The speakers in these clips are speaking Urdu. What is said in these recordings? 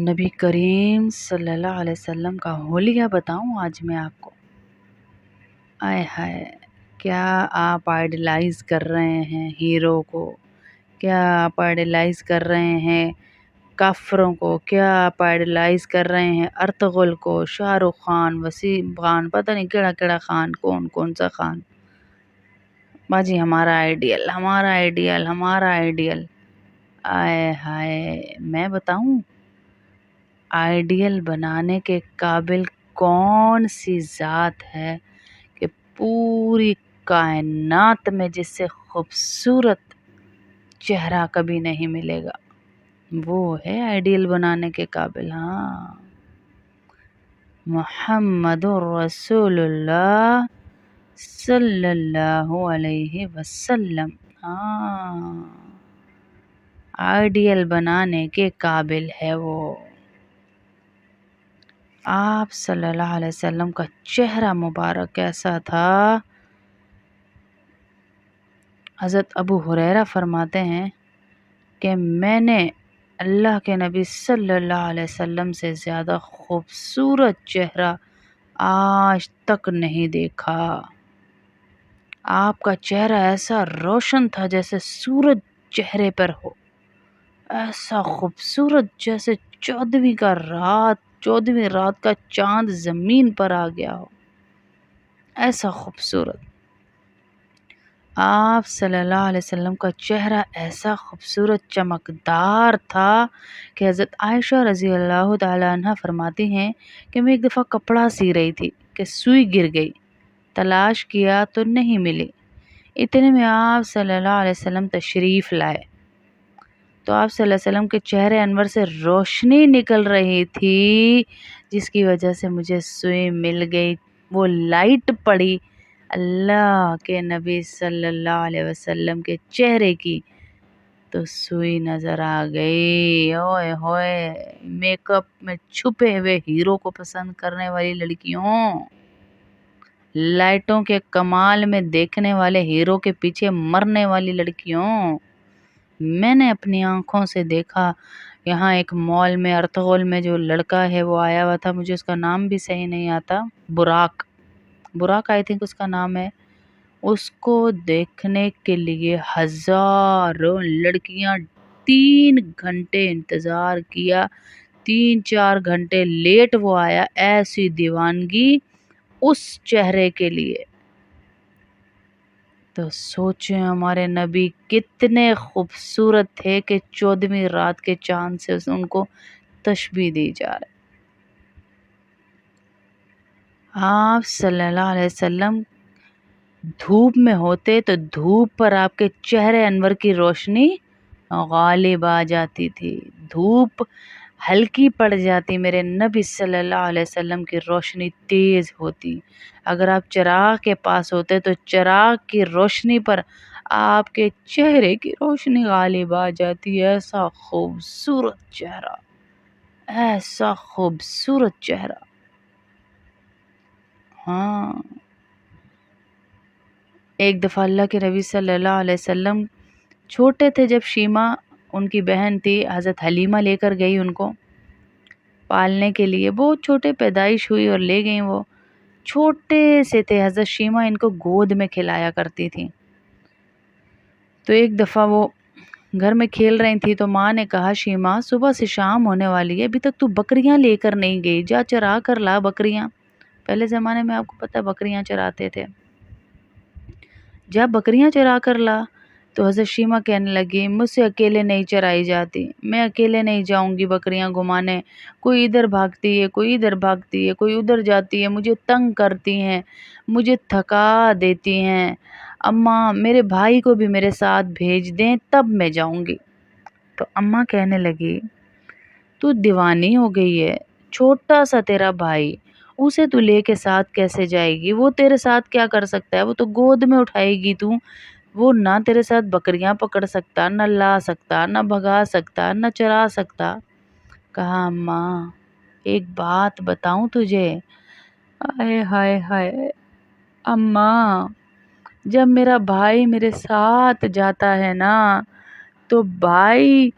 نبی کریم صلی اللہ علیہ وسلم کا حلیہ بتاؤں آج میں آپ کو۔ آئے ہائے، کیا آپ آئیڈلائز کر رہے ہیں ہیرو کو، کیا آپ آئیڈلائز کر رہے ہیں کافروں کو، کیا آپ آئیڈلائز کر رہے ہیں ارطغرل کو، شاہ رخ خان، وسیم خان، پتہ نہیں کیڑا کیڑا خان، کون سا خان۔ باجی ہمارا آئیڈیل، ہمارا آئیڈیل، ہمارا آئیڈیل۔ آئے ہائے، میں بتاؤں آئیڈیل بنانے کے قابل کون سی ذات ہے کہ پوری کائنات میں جس سے خوبصورت چہرہ کبھی نہیں ملے گا، وہ ہے آئیڈیل بنانے کے قابل۔ ہاں، محمد رسول اللہ صلی اللہ علیہ وسلم۔ ہاں، آئیڈیل بنانے کے قابل ہے وہ۔ آپ صلی اللہ علیہ وسلم کا چہرہ مبارک کیسا تھا؟ حضرت ابو ہریرہ فرماتے ہیں کہ میں نے اللہ کے نبی صلی اللہ علیہ وسلم سے زیادہ خوبصورت چہرہ آج تک نہیں دیکھا۔ آپ کا چہرہ ایسا روشن تھا جیسے سورج چہرے پر ہو، ایسا خوبصورت جیسے 14ویں رات کا چاند زمین پر آ گیا ہو، ایسا خوبصورت۔ آپ صلی اللہ علیہ وسلم کا چہرہ ایسا خوبصورت چمکدار تھا کہ حضرت عائشہ رضی اللہ تعالی عنہ فرماتی ہیں کہ میں ایک دفعہ کپڑا سی رہی تھی کہ سوئی گر گئی، تلاش کیا تو نہیں ملی۔ اتنے میں آپ صلی اللہ علیہ وسلم تشریف لائے تو آپ صلی اللہ علیہ وسلم کے چہرے انور سے روشنی نکل رہی تھی، جس کی وجہ سے مجھے سوئی مل گئی۔ وہ لائٹ پڑی اللہ کے نبی صلی اللہ علیہ وسلم کے چہرے کی تو سوئی نظر آ گئی۔ اوئے ہوئے، میک اپ میں چھپے ہوئے ہیرو کو پسند کرنے والی لڑکیوں، لائٹوں کے کمال میں دیکھنے والے ہیرو کے پیچھے مرنے والی لڑکیوں، میں نے اپنی آنکھوں سے دیکھا۔ یہاں ایک مال میں ارطغرل میں جو لڑکا ہے وہ آیا ہوا تھا، مجھے اس کا نام بھی صحیح نہیں آتا، براق آئی تھنک اس کا نام ہے۔ اس کو دیکھنے کے لیے ہزاروں لڑکیاں 3 گھنٹے انتظار کیا، 3-4 گھنٹے لیٹ وہ آیا، ایسی دیوانگی اس چہرے کے لیے۔ تو سوچیں ہمارے نبی کتنے خوبصورت تھے کہ 14ویں رات کے چاند سے ان کو تشبیہ دی جا رہی۔ آپ صلی اللہ علیہ وسلم دھوپ میں ہوتے تو دھوپ پر آپ کے چہرے انور کی روشنی غالب آ جاتی تھی، دھوپ ہلکی پڑ جاتی، میرے نبی صلی اللہ علیہ وسلم کی روشنی تیز ہوتی۔ اگر آپ چراغ کے پاس ہوتے تو چراغ کی روشنی پر آپ کے چہرے کی روشنی غالب آ جاتی۔ ایسا خوبصورت چہرہ، ایسا خوبصورت چہرہ۔ ہاں، ایک دفعہ اللہ کے نبی صلی اللہ علیہ وسلم چھوٹے تھے جب شیمہ ان کی بہن تھی، حضرت حلیمہ لے کر گئی ان کو پالنے کے لیے، بہت چھوٹے پیدائش ہوئی اور لے گئیں، وہ چھوٹے سے تھے، حضرت شیمہ ان کو گود میں کھلایا کرتی تھی۔ تو ایک دفعہ وہ گھر میں کھیل رہی تھی تو ماں نے کہا شیمہ صبح سے شام ہونے والی ہے، ابھی تک تو بکریاں لے کر نہیں گئی، جا چرا کر لا بکریاں۔ پہلے زمانے میں آپ کو پتہ بکریاں چراتے تھے، جا بکریاں چرا کر لا۔ تو حضرت شیمہ کہنے لگی مجھ سے اکیلے نہیں چرائی جاتی، میں اکیلے نہیں جاؤں گی بکریاں گھمانے، کوئی ادھر بھاگتی ہے، کوئی ادھر بھاگتی ہے، کوئی ادھر جاتی ہے، مجھے تنگ کرتی ہیں، مجھے تھکا دیتی ہیں، اماں میرے بھائی کو بھی میرے ساتھ بھیج دیں تب میں جاؤں گی۔ تو اماں کہنے لگی تو دیوانی ہو گئی ہے، چھوٹا سا تیرا بھائی، اسے تو لے کے ساتھ کیسے جائے گی، وہ تیرے ساتھ کیا کر سکتا ہے، وہ تو گود میں اٹھائے گی تو، وہ نہ تیرے ساتھ بکریاں پکڑ سکتا، نہ لا سکتا، نہ بھگا سکتا، نہ چرا سکتا۔ کہا اماں ایک بات بتاؤں تجھے، ہائے ہائے ہائے اماں، جب میرا بھائی میرے ساتھ جاتا ہے نا تو بھائی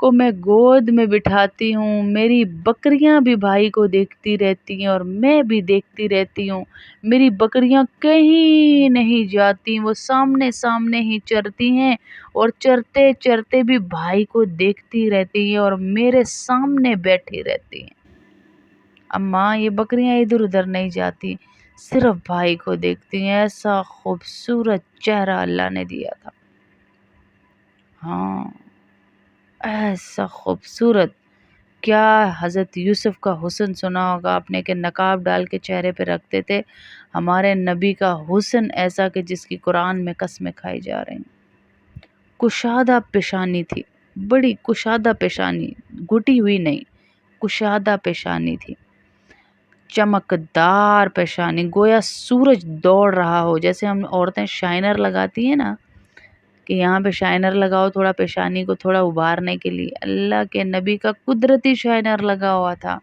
کو میں گود میں بٹھاتی ہوں، میری بکریاں بھی بھائی کو دیکھتی رہتی ہیں اور میں بھی دیکھتی رہتی ہوں۔ میری بکریاں کہیں نہیں جاتی، وہ سامنے سامنے ہی چرتی ہیں اور چرتے چرتے بھی بھائی کو دیکھتی رہتی ہیں اور میرے سامنے بیٹھی رہتی ہیں۔ اماں یہ بکریاں ادھر ادھر نہیں جاتی، صرف بھائی کو دیکھتی ہیں۔ ایسا خوبصورت چہرہ اللہ نے دیا تھا، ہاں ایسا خوبصورت۔ کیا حضرت یوسف کا حسن سنا ہوگا آپ نے کہ نقاب ڈال کے چہرے پہ رکھتے تھے، ہمارے نبی کا حسن ایسا کہ جس کی قرآن میں قسمیں کھائی جا رہی ہیں۔ کشادہ پیشانی تھی، بڑی کشادہ پیشانی، گھٹی ہوئی نہیں، کشادہ پیشانی تھی، چمکدار پیشانی، گویا سورج دوڑ رہا ہو۔ جیسے ہم عورتیں شائنر لگاتی ہیں نا کہ یہاں پہ شائنر لگاؤ تھوڑا پیشانی کو تھوڑا ابھارنے کے لیے، اللہ کے نبی کا قدرتی شائنر لگا ہوا تھا،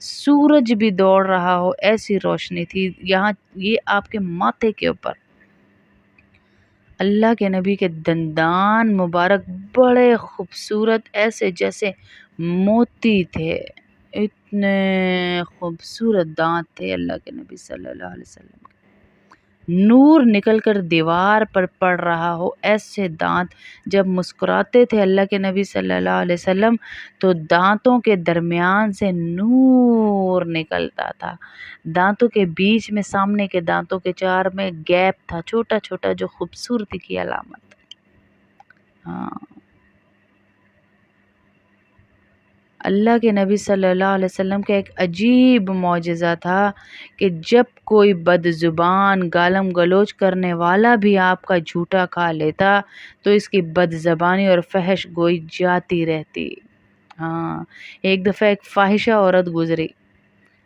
سورج بھی دوڑ رہا ہو ایسی روشنی تھی یہاں، یہ آپ کے ماتھے کے اوپر۔ اللہ کے نبی کے دندان مبارک بڑے خوبصورت، ایسے جیسے موتی تھے، اتنے خوبصورت دانت تھے اللہ کے نبی صلی اللہ علیہ وسلم کے، نور نکل کر دیوار پر پڑ رہا ہو ایسے دانت۔ جب مسکراتے تھے اللہ کے نبی صلی اللہ علیہ وسلم تو دانتوں کے درمیان سے نور نکلتا تھا، دانتوں کے بیچ میں سامنے کے دانتوں کے چار میں گیپ تھا چھوٹا چھوٹا، جو خوبصورتی کی علامت۔ ہاں اللہ کے نبی صلی اللہ علیہ وسلم کا ایک عجیب معجزہ تھا کہ جب کوئی بد زبان گالم گلوچ کرنے والا بھی آپ کا جھوٹا کھا لیتا تو اس کی بد زبانی اور فحش گوئی جاتی رہتی۔ ہاں ایک دفعہ ایک فاحشہ عورت گزری،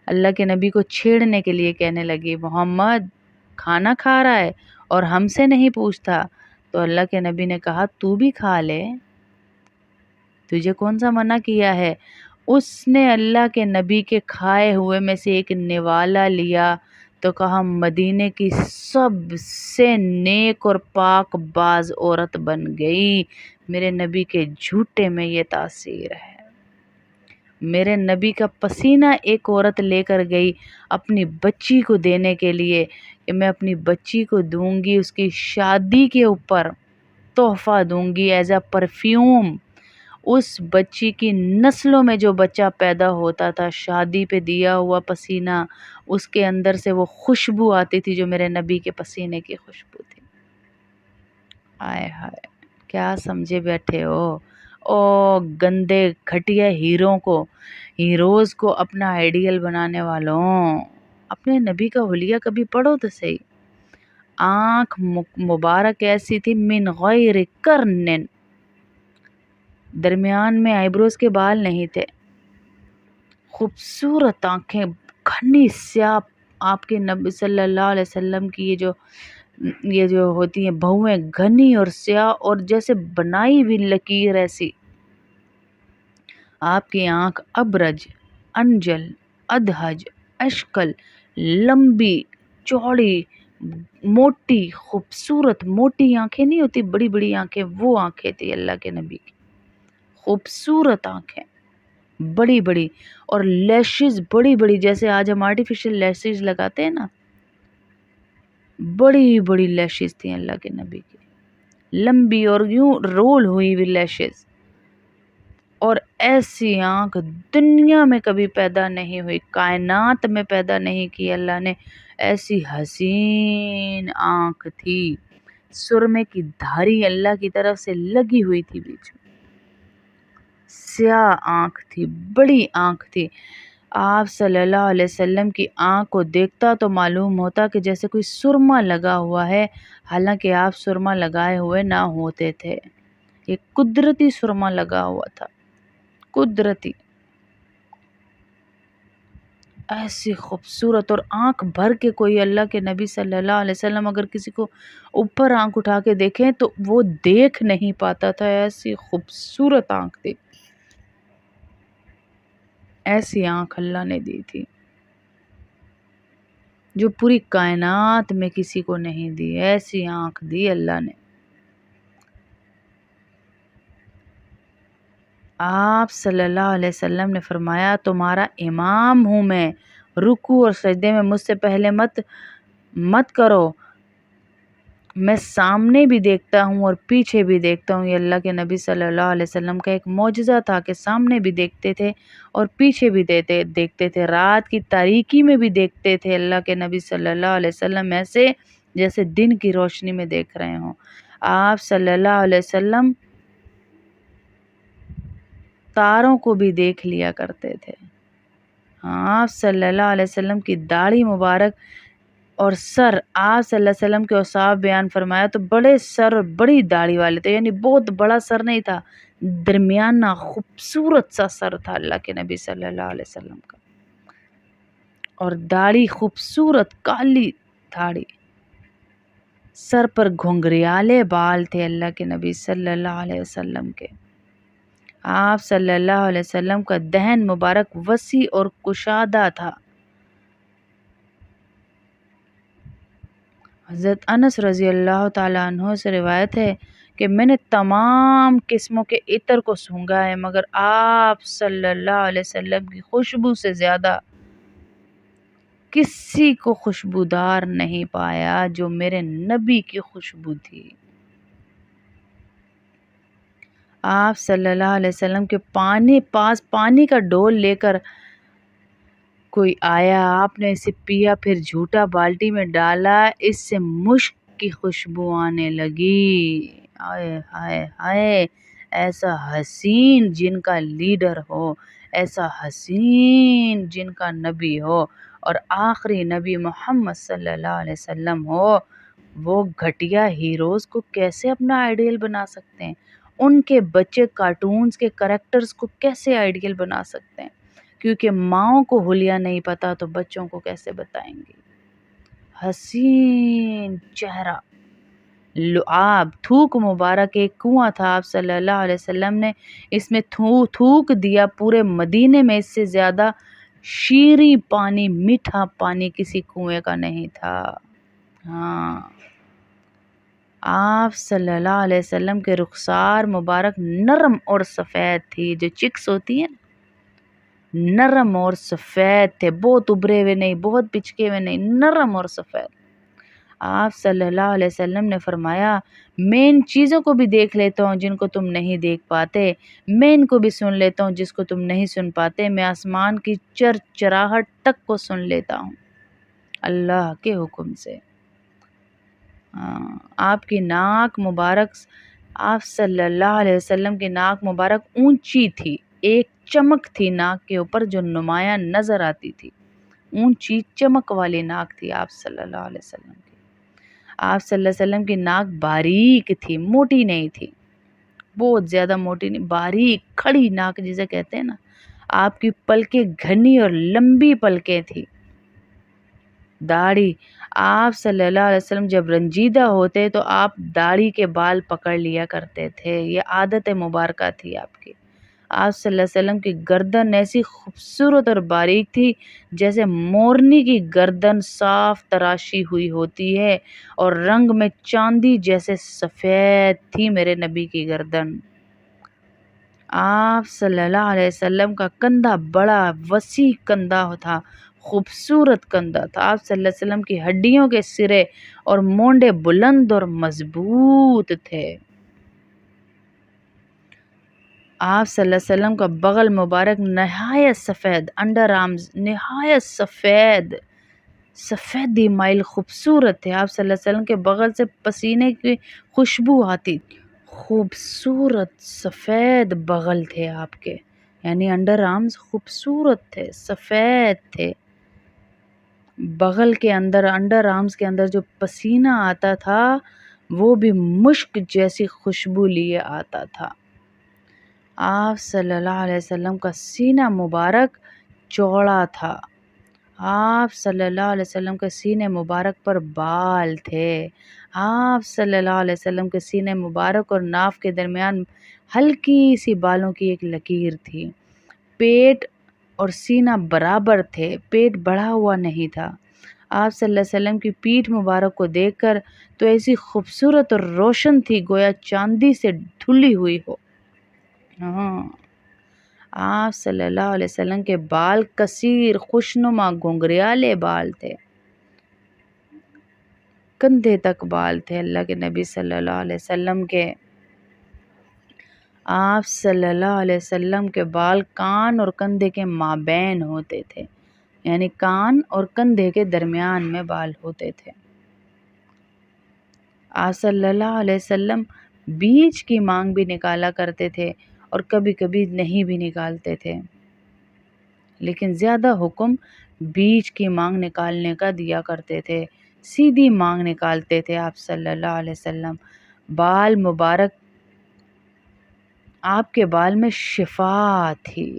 اللہ کے نبی کو چھیڑنے کے لیے کہنے لگی محمد کھانا کھا رہا ہے اور ہم سے نہیں پوچھتا، تو اللہ کے نبی نے کہا تو بھی کھا لے، تجھے کون سا منع کیا ہے؟ اس نے اللہ کے نبی کے کھائے ہوئے میں سے ایک نوالا لیا تو کہا مدینے کی سب سے نیک اور پاک باز عورت بن گئی۔ میرے نبی کے جھوٹے میں یہ تاثیر ہے۔ میرے نبی کا پسینہ ایک عورت لے کر گئی اپنی بچی کو دینے کے لیے کہ میں اپنی بچی کو دوں گی، اس کی شادی کے اوپر تحفہ دوں گی ایز اے پرفیوم۔ اس بچی کی نسلوں میں جو بچہ پیدا ہوتا تھا شادی پہ دیا ہوا پسینہ، اس کے اندر سے وہ خوشبو آتی تھی جو میرے نبی کے پسینے کی خوشبو تھی۔ آئے ہائے کیا سمجھے بیٹھے ہو او گندے گھٹیا ہیروز کو اپنا آئیڈیل بنانے والوں، اپنے نبی کا حلیہ کبھی پڑھو تو صحیح۔ آنکھ مبارک ایسی تھی من غیر کرنن، درمیان میں آئی بروز کے بال نہیں تھے، خوبصورت آنکھیں گھنی سیاہ، آپ کے نبی صلی اللہ علیہ وسلم کی یہ جو ہوتی ہیں بہویں گھنی اور سیاہ اور جیسے بنائی ہوئی لکیر ایسی۔ آپ کی آنکھ ابرج، انجل، ادہج، اشکل، لمبی چوڑی موٹی، خوبصورت موٹی آنکھیں نہیں ہوتی بڑی بڑی آنکھیں، وہ آنکھیں تھی اللہ کے نبی کی، خوبصورت آنکھیں بڑی بڑی، اور لیشز بڑی بڑی، جیسے آج ہم آرٹیفیشل لیشز لگاتے ہیں نا، بڑی بڑی لیشز تھیں اللہ کے نبی کی، لمبی اور یوں رول ہوئی ہوئی لیشز، اور ایسی آنکھ دنیا میں کبھی پیدا نہیں ہوئی، کائنات میں پیدا نہیں کی اللہ نے، ایسی حسین آنکھ تھی، سرمے کی دھاری اللہ کی طرف سے لگی ہوئی تھی بیچ میں، سیاہ آنکھ تھی، بڑی آنکھ تھی۔ آپ صلی اللہ علیہ وسلم کی آنکھ کو دیکھتا تو معلوم ہوتا کہ جیسے کوئی سرما لگا ہوا ہے، حالانکہ آپ سرما لگائے ہوئے نہ ہوتے تھے، یہ قدرتی سرما لگا ہوا تھا، قدرتی، ایسی خوبصورت، اور آنکھ بھر کے کوئی اللہ کے نبی صلی اللہ علیہ وسلم اگر کسی کو اوپر آنکھ اٹھا کے دیکھیں تو وہ دیکھ نہیں پاتا تھا، ایسی خوبصورت آنکھ تھی، ایسی آنکھ اللہ نے دی تھی جو پوری کائنات میں کسی کو نہیں دی، ایسی آنکھ دی اللہ نے۔ آپ صلی اللہ علیہ وسلم نے فرمایا تمہارا امام ہوں میں، رکوع اور سجدے میں مجھ سے پہلے مت کرو، میں سامنے بھی دیکھتا ہوں اور پیچھے بھی دیکھتا ہوں۔ یہ اللہ کے نبی صلی اللہ علیہ وسلم کا ایک معجزہ تھا کہ سامنے بھی دیکھتے تھے اور پیچھے بھی دیکھتے تھے، رات کی تاریکی میں بھی دیکھتے تھے اللہ کے نبی صلی اللہ علیہ وسلم، ایسے جیسے دن کی روشنی میں دیکھ رہے ہوں۔ آپ صلی اللہ علیہ وسلم تاروں کو بھی دیکھ لیا کرتے تھے۔ آپ صلی اللہ علیہ وسلم کی داڑھی مبارک اور سر، آپ صلی اللہ علیہ وسلم کے اوصاف بیان فرمایا تو بڑے سر اور بڑی داڑھی والے تھے، یعنی بہت بڑا سر نہیں تھا، درمیانہ خوبصورت سا سر تھا اللہ کے نبی صلی اللہ علیہ وسلم کا، اور داڑھی خوبصورت کالی داڑھی، سر پر گھنگریالے بال تھے اللہ کے نبی صلی اللہ علیہ وسلم کے۔ آپ صلی اللہ علیہ وسلم کا دہن مبارک وسیع اور کشادہ تھا۔ حضرت انس رضی اللہ تعالیٰ عنہ سے روایت ہے کہ میں نے تمام قسموں کے عطر کو سونگھا ہے مگر آپ صلی اللہ علیہ وسلم کی خوشبو سے زیادہ کسی کو خوشبودار نہیں پایا جو میرے نبی کی خوشبو تھی۔ آپ صلی اللہ علیہ وسلم کے پاس پانی کا ڈول لے کر کوئی آیا، آپ نے اسے پیا، پھر جھوٹا بالٹی میں ڈالا، اس سے مشک کی خوشبو آنے لگی۔ ہائے ہائے ہائے، ایسا حسین جن کا لیڈر ہو، ایسا حسین جن کا نبی ہو اور آخری نبی محمد صلی اللہ علیہ وسلم ہو، وہ گھٹیا ہیروز کو کیسے اپنا آئیڈیل بنا سکتے ہیں؟ ان کے بچے کارٹونز کے کریکٹرز کو کیسے آئیڈیل بنا سکتے ہیں؟ کیونکہ ماؤں کو حلیہ نہیں پتا تو بچوں کو کیسے بتائیں گے؟ حسین چہرہ، لعاب، تھوک مبارک، ایک کنواں تھا، آپ صلی اللہ علیہ وسلم نے اس میں تھوک دیا، پورے مدینے میں اس سے زیادہ شیریں پانی، میٹھا پانی کسی کنویں کا نہیں تھا۔ ہاں، آپ صلی اللہ علیہ وسلم کے رخسار مبارک نرم اور سفید تھی، جو چکس ہوتی ہیں نرم اور سفید تھے، بہت ابھرے ہوئے نہیں، بہت پچکے ہوئے نہیں، نرم اور سفید۔ آپ صلی اللہ علیہ وسلم نے فرمایا میں ان چیزوں کو بھی دیکھ لیتا ہوں جن کو تم نہیں دیکھ پاتے، میں ان کو بھی سن لیتا ہوں جس کو تم نہیں سن پاتے، میں آسمان کی چرچراہٹ تک کو سن لیتا ہوں اللہ کے حکم سے۔ آپ کی ناک مبارک، آپ صلی اللہ علیہ وسلم کی ناک مبارک اونچی تھی، ایک چمک تھی ناک کے اوپر جو نمایاں نظر آتی تھی، اونچی چمک والی ناک تھی آپ صلی اللہ علیہ وسلم کی۔ آپ صلی اللہ علیہ وسلم کی ناک باریک تھی، موٹی نہیں تھی، بہت زیادہ موٹی نہیں، باریک کھڑی ناک جسے کہتے ہیں نا۔ آپ کی پلکیں گھنی اور لمبی پلکیں تھی۔ داڑھی، آپ صلی اللہ علیہ وسلم جب رنجیدہ ہوتے تو آپ داڑھی کے بال پکڑ لیا کرتے تھے، یہ عادت مبارکہ تھی آپ کی۔ آپ صلی اللہ علیہ وسلم کی گردن ایسی خوبصورت اور باریک تھی جیسے مورنی کی گردن صاف تراشی ہوئی ہوتی ہے، اور رنگ میں چاندی جیسے سفید تھی میرے نبی کی گردن۔ آپ صلی اللہ علیہ وسلم کا کندھا بڑا وسیع کندھا تھا، خوبصورت کندھا تھا۔ آپ صلی اللہ علیہ وسلم کی ہڈیوں کے سرے اور مونڈے بلند اور مضبوط تھے۔ آپ صلی اللہ علیہ وسلم کا بغل مبارک نہایت سفید، انڈر آرمز نہایت سفیدی مائل خوبصورت تھے۔ آپ صلی اللہ علیہ وسلم کے بغل سے پسینے کی خوشبو آتی، خوبصورت سفید بغل تھے آپ کے، یعنی انڈر آرمز خوبصورت تھے، سفید تھے۔ بغل کے اندر، انڈر آرمز کے اندر جو پسینہ آتا تھا وہ بھی مشک جیسی خوشبو لیے آتا تھا۔ آپ صلی اللہ علیہ وسلم کا سینہ مبارک چوڑا تھا۔ آپ صلی اللہ علیہ وسلم کے سینے مبارک پر بال تھے۔ آپ صلی اللہ علیہ وسلم کے سینے مبارک اور ناف کے درمیان ہلکی سی بالوں کی ایک لکیر تھی۔ پیٹ اور سینہ برابر تھے، پیٹ بڑھا ہوا نہیں تھا۔ آپ صلی اللہ علیہ وسلم کی پیٹھ مبارک کو دیکھ کر تو ایسی خوبصورت اور روشن تھی گویا چاندی سے دھلی ہوئی ہو۔ ہاں، آپ صلی اللہ علیہ وسلم کے بال کثیر خوشنما گھنگریالے بال تھے، کندھے تک بال تھے اللہ کے نبی صلی اللہ علیہ وسلم کے۔ آپ صلی اللہ علیہ وسلم کے بال کان اور کندھے کے مابین ہوتے تھے، یعنی کان اور کندھے کے درمیان میں بال ہوتے تھے۔ آپ صلی اللہ علیہ وسلم بیچ کی مانگ بھی نکالا کرتے تھے اور کبھی کبھی نہیں بھی نکالتے تھے، لیکن زیادہ حکم بیچ کی مانگ نکالنے کا دیا کرتے تھے، سیدھی مانگ نکالتے تھے آپ صلی اللہ علیہ وسلم۔ بال مبارک، آپ کے بال میں شفا تھی،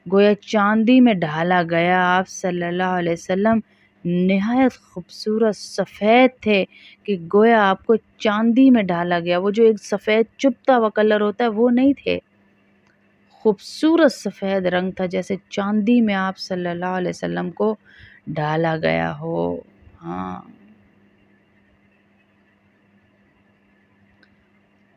گویا چاندی میں ڈھالا گیا۔ آپ صلی اللہ علیہ وسلم نہایت خوبصورت سفید تھے کہ گویا آپ کو چاندی میں ڈھالا گیا، وہ جو ایک سفید چبھتا ہوا کلر ہوتا ہے وہ نہیں تھے، خوبصورت سفید رنگ تھا، جیسے چاندی میں آپ صلی اللہ علیہ وسلم کو ڈھالا گیا ہو۔ ہاں،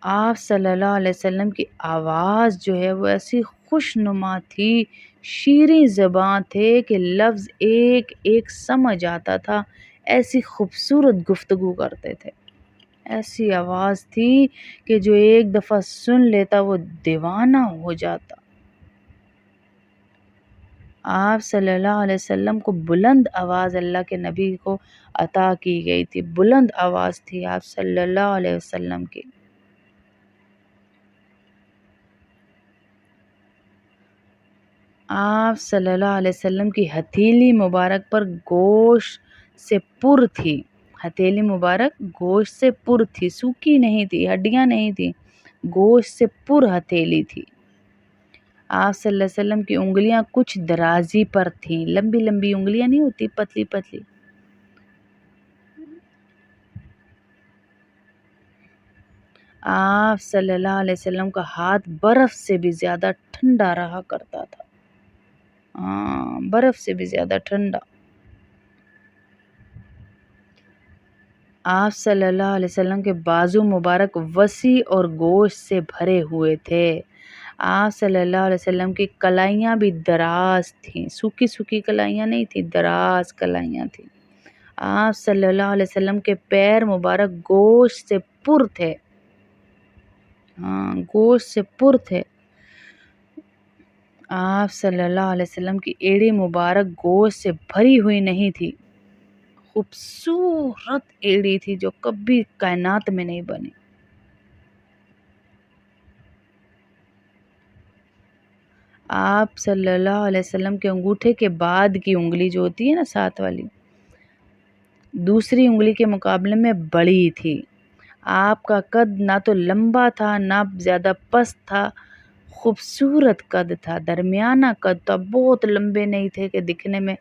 آپ صلی اللہ علیہ وسلم کی آواز جو ہے وہ ایسی خوش نما تھی، شیریں زباں تھے کہ لفظ ایک ایک سمجھ آتا تھا، ایسی خوبصورت گفتگو کرتے تھے، ایسی آواز تھی کہ جو ایک دفعہ سن لیتا وہ دیوانہ ہو جاتا۔ آپ صلی اللہ علیہ وسلم کو بلند آواز اللہ کے نبی کو عطا کی گئی تھی، بلند آواز تھی آپ صلی اللہ علیہ وسلم کی۔ آپ صلی اللہ علیہ وسلم کی ہتھیلی مبارک پر گوشت سے پر تھی، ہتھیلی مبارک گوشت سے پر تھی، سوکھی نہیں تھی، ہڈیاں نہیں تھی، گوشت سے پر ہتھیلی تھی۔ آپ صلی اللہ علیہ وسلم کی انگلیاں کچھ درازی پر تھیں، لمبی لمبی انگلیاں نہیں ہوتی، پتلی پتلی۔ آپ صلی اللہ علیہ وسلم کا ہاتھ برف سے بھی زیادہ ٹھنڈا رہا کرتا تھا، ہاں، برف سے بھی زیادہ ٹھنڈا۔ آپ صلی اللہ علیہ وسلم کے بازو مبارک وسیع اور گوشت سے بھرے ہوئے تھے۔ آپ صلی اللہ علیہ وسلم کی کلائیاں بھی دراز تھیں، سوکھی سوکھی کلائیاں نہیں تھیں، دراز کلائیاں تھیں۔ آپ صلی اللہ علیہ وسلم کے پیر مبارک گوشت سے پر تھے، ہاں، گوشت سے پر تھے۔ آپ صلی اللہ علیہ وسلم کی ایڑی مبارک گوشت سے بھری ہوئی نہیں تھی، خوبصورت ایڑی تھی جو کبھی کائنات میں نہیں بنی۔ آپ صلی اللہ علیہ وسلم کے انگوٹھے کے بعد کی انگلی جو ہوتی ہے نا، ساتھ والی، دوسری انگلی کے مقابلے میں بڑی تھی۔ آپ کا قد نہ تو لمبا تھا نہ زیادہ پست تھا، خوبصورت قد تھا، درمیانہ قد تھا، بہت لمبے نہیں تھے کہ دکھنے میں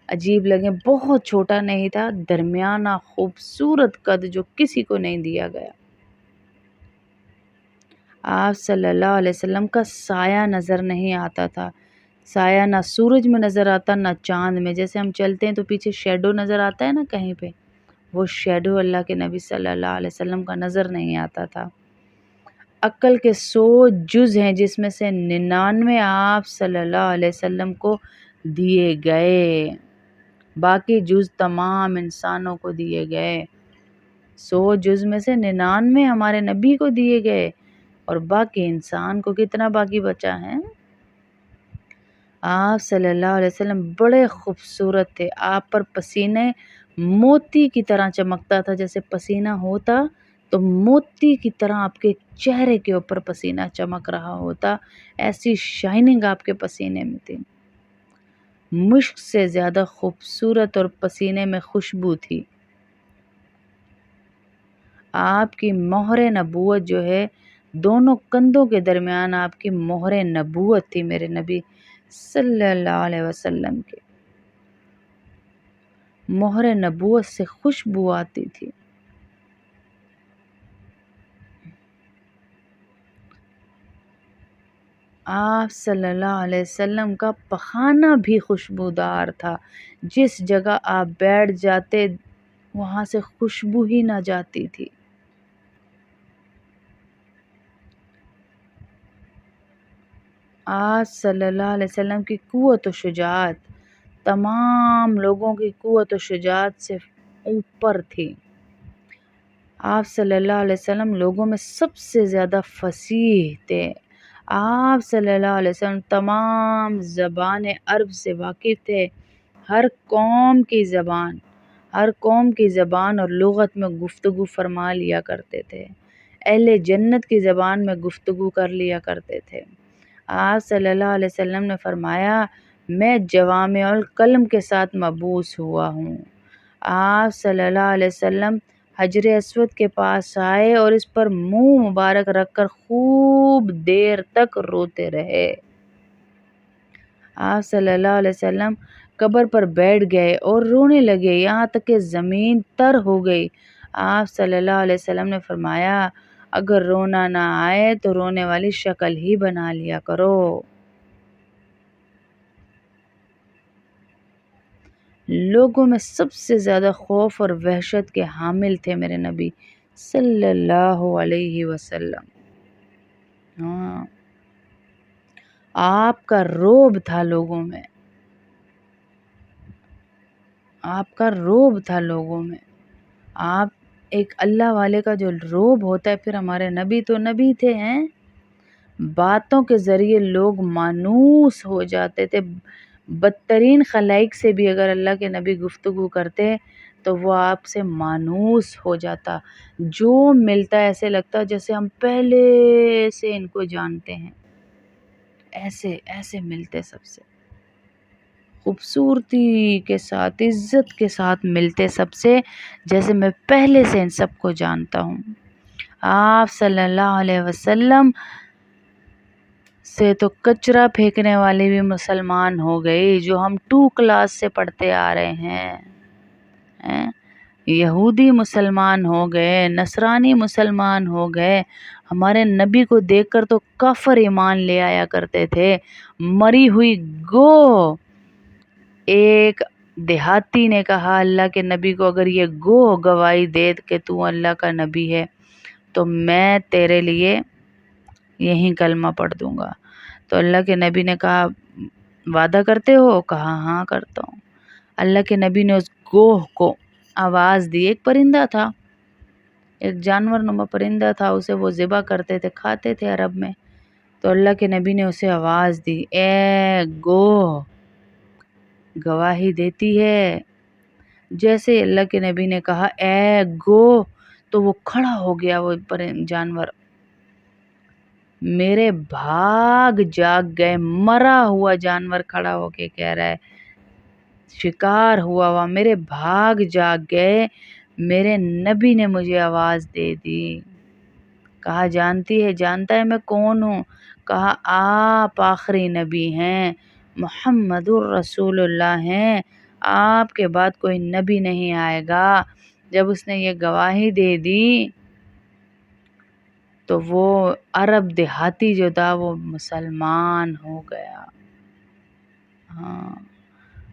عجیب لگے، بہت چھوٹا نہیں تھا، درمیانہ خوبصورت قد جو کسی کو نہیں دیا گیا۔ آپ صلی اللہ علیہ وسلم کا سایہ نظر نہیں آتا تھا، سایہ نہ سورج میں نظر آتا نہ چاند میں، جیسے ہم چلتے ہیں تو پیچھے شیڈو نظر آتا ہے نا کہیں پہ، وہ شیڈو اللہ کے نبی صلی اللہ علیہ وسلم کا نظر نہیں آتا تھا۔ عقل کے 100 جز ہیں جس میں سے 99 آپ صلی اللہ علیہ وسلم کو دیے گئے، باقی جز تمام انسانوں کو دیے گئے۔ 100 جز میں سے 99 ہمارے نبی کو دیے گئے اور باقی انسان کو کتنا باقی بچا ہے۔ آپ صلی اللہ علیہ وسلم بڑے خوبصورت تھے، آپ پر پسینے موتی کی طرح چمکتا تھا، جیسے پسینہ ہوتا تو موتی کی طرح آپ کے چہرے کے اوپر پسینہ چمک رہا ہوتا، ایسی شائننگ آپ کے پسینے میں تھی، مشک سے زیادہ خوبصورت اور پسینے میں خوشبو تھی۔ آپ کی مہر نبوت جو ہے، دونوں کندھوں کے درمیان آپ کی مہر نبوت تھی میرے نبی صلی اللہ علیہ وسلم کے، مہر نبوت سے خوشبو آتی تھی۔ آپ صلی اللہ علیہ وسلم کا پخانہ بھی خوشبودار تھا، جس جگہ آپ بیٹھ جاتے وہاں سے خوشبو ہی نہ جاتی تھی۔ آج صلی اللہ علیہ وسلم کی قوت و شجاعت تمام لوگوں کی قوت و شجاعت سے اوپر تھی۔ آپ صلی اللہ علیہ وسلم لوگوں میں سب سے زیادہ فصیح تھے۔ آپ صلی اللہ علیہ وسلم تمام زبان عرب سے واقف تھے۔ ہر قوم کی زبان اور لغت میں گفتگو فرما لیا کرتے تھے۔ اہل جنت کی زبان میں گفتگو کر لیا کرتے تھے۔ آپ صلی اللہ علیہ وسلم نے فرمایا، میں جوامع الکلم کے ساتھ مبعوث ہوا ہوں۔ آپ صلی اللہ علیہ وسلم حجر اسود کے پاس آئے اور اس پر منہ مبارک رکھ کر خوب دیر تک روتے رہے۔ آپ صلی اللہ علیہ وسلم قبر پر بیٹھ گئے اور رونے لگے یہاں تک کہ زمین تر ہو گئی۔ آپ صلی اللہ علیہ وسلم نے فرمایا، اگر رونا نہ آئے تو رونے والی شکل ہی بنا لیا کرو۔ لوگوں میں سب سے زیادہ خوف اور وحشت کے حامل تھے میرے نبی صلی اللہ علیہ وسلم۔ ہاں، آپ کا رعب تھا لوگوں میں، آپ کا رعب تھا لوگوں میں۔ آپ ایک اللہ والے کا جو رعب ہوتا ہے، پھر ہمارے نبی تو نبی تھے ہیں، باتوں کے ذریعے لوگ مانوس ہو جاتے تھے۔ بدترین خلائق سے بھی اگر اللہ کے نبی گفتگو کرتے تو وہ آپ سے مانوس ہو جاتا، جو ملتا ہے ایسے لگتا جیسے ہم پہلے سے ان کو جانتے ہیں، ایسے ملتے، سب سے خوبصورتی کے ساتھ، عزت کے ساتھ ملتے سب سے، جیسے میں پہلے سے ان سب کو جانتا ہوں۔ آپ صلی اللہ علیہ وسلم سے تو کچرا پھینکنے والے بھی مسلمان ہو گئے، جو ہم 2 کلاس سے پڑھتے آ رہے ہیں۔ یہودی مسلمان ہو گئے، نصرانی مسلمان ہو گئے۔ ہمارے نبی کو دیکھ کر تو کافر ایمان لے آیا کرتے تھے۔ مری ہوئی گو، ایک دیہاتی نے کہا اللہ کے نبی کو، اگر یہ گو گواہی دے کہ تو اللہ کا نبی ہے تو میں تیرے لیے یہیں کلمہ پڑھ دوں گا۔ تو اللہ کے نبی نے کہا، وعدہ کرتے ہو؟ کہا ہاں کرتا ہوں۔ اللہ کے نبی نے اس گوہ کو آواز دی، ایک پرندہ تھا، ایک جانور نما پرندہ تھا، اسے وہ ذبح کرتے تھے، کھاتے تھے عرب میں۔ تو اللہ کے نبی نے اسے آواز دی، اے گوہ، گواہی دیتی ہے؟ جیسے اللہ کے نبی نے کہا اے گوہ، تو وہ کھڑا ہو گیا، وہ جانور میرے بھاگ جاگ گئے۔ مرا ہوا جانور کھڑا ہو کے کہہ رہا ہے، شکار ہوا میرے بھاگ جاگ گئے، میرے نبی نے مجھے آواز دے دی۔ کہا جانتا ہے میں کون ہوں؟ کہا آپ آخری نبی ہیں، محمد الرسول اللہ ہیں، آپ کے بعد کوئی نبی نہیں آئے گا۔ جب اس نے یہ گواہی دے دی تو وہ عرب دیہاتی جو تھا وہ مسلمان ہو گیا۔ ہاں،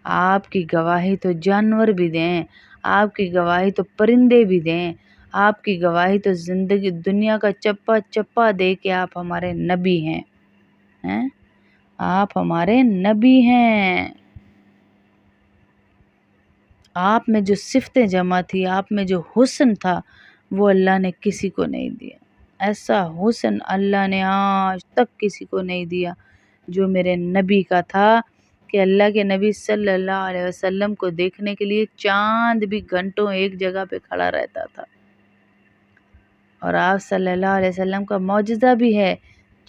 آپ کی گواہی تو جانور بھی دیں، آپ کی گواہی تو پرندے بھی دیں، آپ کی گواہی تو زندگی دنیا کا چپا چپا دے کہ آپ ہمارے نبی ہیں، آپ ہمارے نبی ہیں۔ آپ میں جو صفتیں جمع تھی، آپ میں جو حسن تھا، وہ اللہ نے کسی کو نہیں دیا۔ ایسا حسن اللہ نے آج تک کسی کو نہیں دیا جو میرے نبی کا تھا، کہ اللہ کے نبی صلی اللہ علیہ وسلم کو دیکھنے کے لیے چاند بھی گھنٹوں ایک جگہ پہ کھڑا رہتا تھا۔ اور آپ صلی اللہ علیہ وسلم کا معجزہ بھی ہے،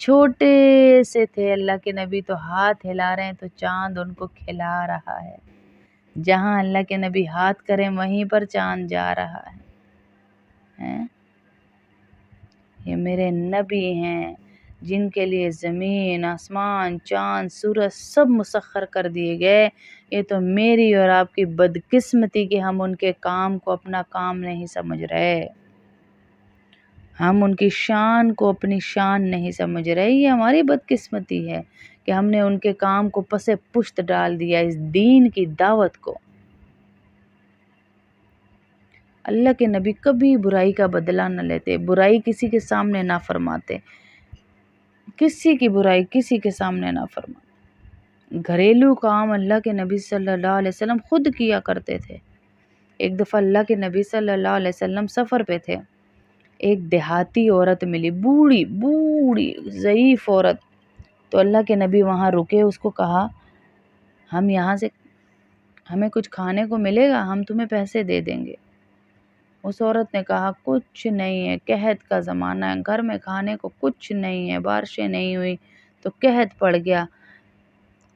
چھوٹے سے تھے اللہ کے نبی تو ہاتھ ہلا رہے ہیں تو چاند ان کو کھلا رہا ہے، جہاں اللہ کے نبی ہاتھ کریں وہیں پر چاند جا رہا ہے۔ یہ میرے نبی ہیں جن کے لیے زمین، آسمان، چاند، سورج سب مسخر کر دیے گئے۔ یہ تو میری اور آپ کی بدقسمتی کہ ہم ان کے کام کو اپنا کام نہیں سمجھ رہے، ہم ان کی شان کو اپنی شان نہیں سمجھ رہے۔ یہ ہماری بدقسمتی ہے کہ ہم نے ان کے کام کو پس پشت ڈال دیا، اس دین کی دعوت کو۔ اللہ کے نبی کبھی برائی کا بدلہ نہ لیتے، برائی کسی کے سامنے نہ فرماتے۔ کسی کی برائی کسی کے سامنے نہ فرمانا۔ گھریلو کام اللہ کے نبی صلی اللہ علیہ وسلم خود کیا کرتے تھے۔ ایک دفعہ اللہ کے نبی صلی اللہ علیہ وسلم سفر پہ تھے، ایک دیہاتی عورت ملی، بوڑھی بوڑھی ضعیف عورت۔ تو اللہ کے نبی وہاں رکے، اس کو کہا ہم یہاں سے ہمیں کچھ کھانے کو ملے گا، ہم تمہیں پیسے دے دیں گے۔ اس عورت نے کہا کچھ نہیں ہے، قحط کا زمانہ ہے، گھر میں کھانے کو کچھ نہیں ہے، بارشیں نہیں ہوئی تو قحط پڑ گیا۔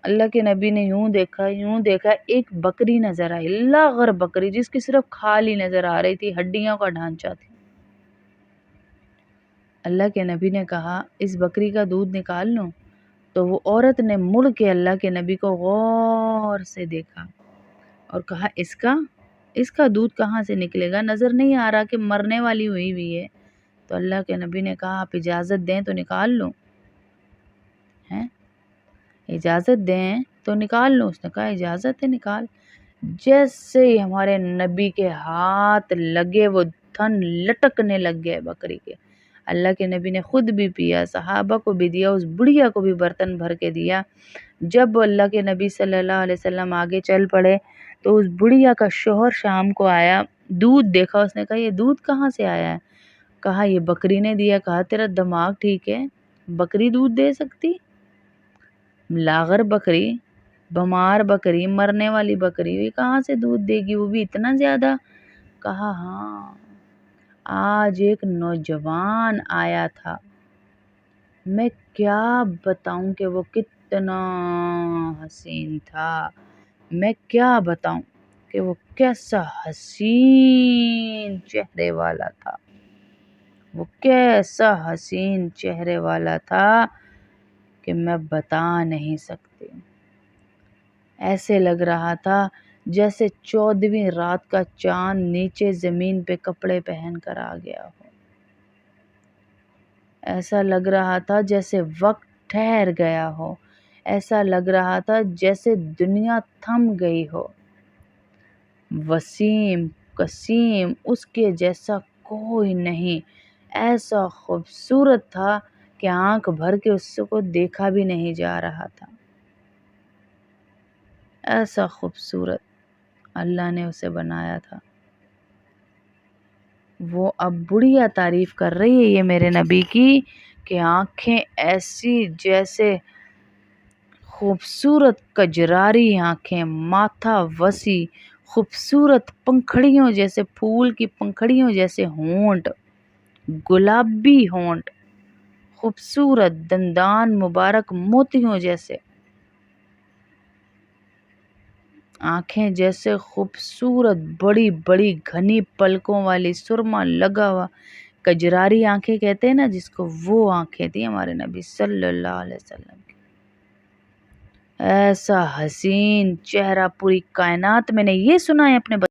اللہ کے نبی نے یوں دیکھا، ایک بکری نظر آئی، لاغر بکری جس کی صرف کھال ہی نظر آ رہی تھی، ہڈیوں کا ڈھانچہ تھی۔ اللہ کے نبی نے کہا اس بکری کا دودھ نکال لوں؟ تو وہ عورت نے مڑ کے اللہ کے نبی کو غور سے دیکھا اور کہا اس کا دودھ کہاں سے نکلے گا؟ نظر نہیں آ رہا کہ مرنے والی ہوئی ہے۔ تو اللہ کے نبی نے کہا آپ اجازت دیں تو نکال لوں؟ اجازت دیں تو نکال لوں؟ اس نے کہا اجازت ہے، نکال۔ جیسے ہی ہمارے نبی کے ہاتھ لگے وہ تھن لٹکنے لگ گئے بکری کے۔ اللہ کے نبی نے خود بھی پیا، صحابہ کو بھی دیا، اس بڑھیا کو بھی برتن بھر کے دیا۔ جب اللہ کے نبی صلی اللہ علیہ وسلم آگے چل پڑے تو اس بڑھیا کا شوہر شام کو آیا، دودھ دیکھا، اس نے کہا یہ دودھ کہاں سے آیا ہے؟ کہا یہ بکری نے دیا۔ کہا تیرا دماغ ٹھیک ہے؟ بکری دودھ دے سکتی؟ لاغر بکری، بیمار بکری، مرنے والی بکری، یہ کہاں سے دودھ دے گی، وہ بھی اتنا زیادہ؟ کہا ہاں، آج ایک نوجوان آیا تھا، میں کیا بتاؤں کہ وہ کتنا حسین تھا، میں کیا بتاؤں کہ وہ کیسا حسین چہرے والا تھا، وہ کیسا حسین چہرے والا تھا کہ میں بتا نہیں سکتی۔ ایسے لگ رہا تھا جیسے 14ویں رات کا چاند نیچے زمین پہ کپڑے پہن کر آ گیا ہو۔ ایسا لگ رہا تھا جیسے وقت ٹھہر گیا ہو، ایسا لگ رہا تھا جیسے دنیا تھم گئی ہو۔ وسیم قسیم، اس کے جیسا کوئی نہیں، ایسا خوبصورت تھا کہ آنکھ بھر کے اس کو دیکھا بھی نہیں جا رہا تھا۔ ایسا خوبصورت اللہ نے اسے بنایا تھا۔ وہ اب بڑھیا تعریف کر رہی ہے یہ میرے نبی کی کہ آنکھیں ایسی جیسے خوبصورت کجراری آنکھیں، ماتھا وسیع، خوبصورت پنکھڑیوں جیسے، پھول کی پنکھڑیوں جیسے ہونٹ، گلابی ہونٹ، خوبصورت دندان مبارک موتیوں جیسے، آنکھیں جیسے خوبصورت بڑی بڑی گھنی پلکوں والی سرما لگا ہوا کجراری آنکھیں کہتے ہیں نا جس کو، وہ آنکھیں تھیں ہمارے نبی صلی اللہ علیہ وسلم کی۔ ایسا حسین چہرہ پوری کائنات میں نے یہ سنا ہے اپنے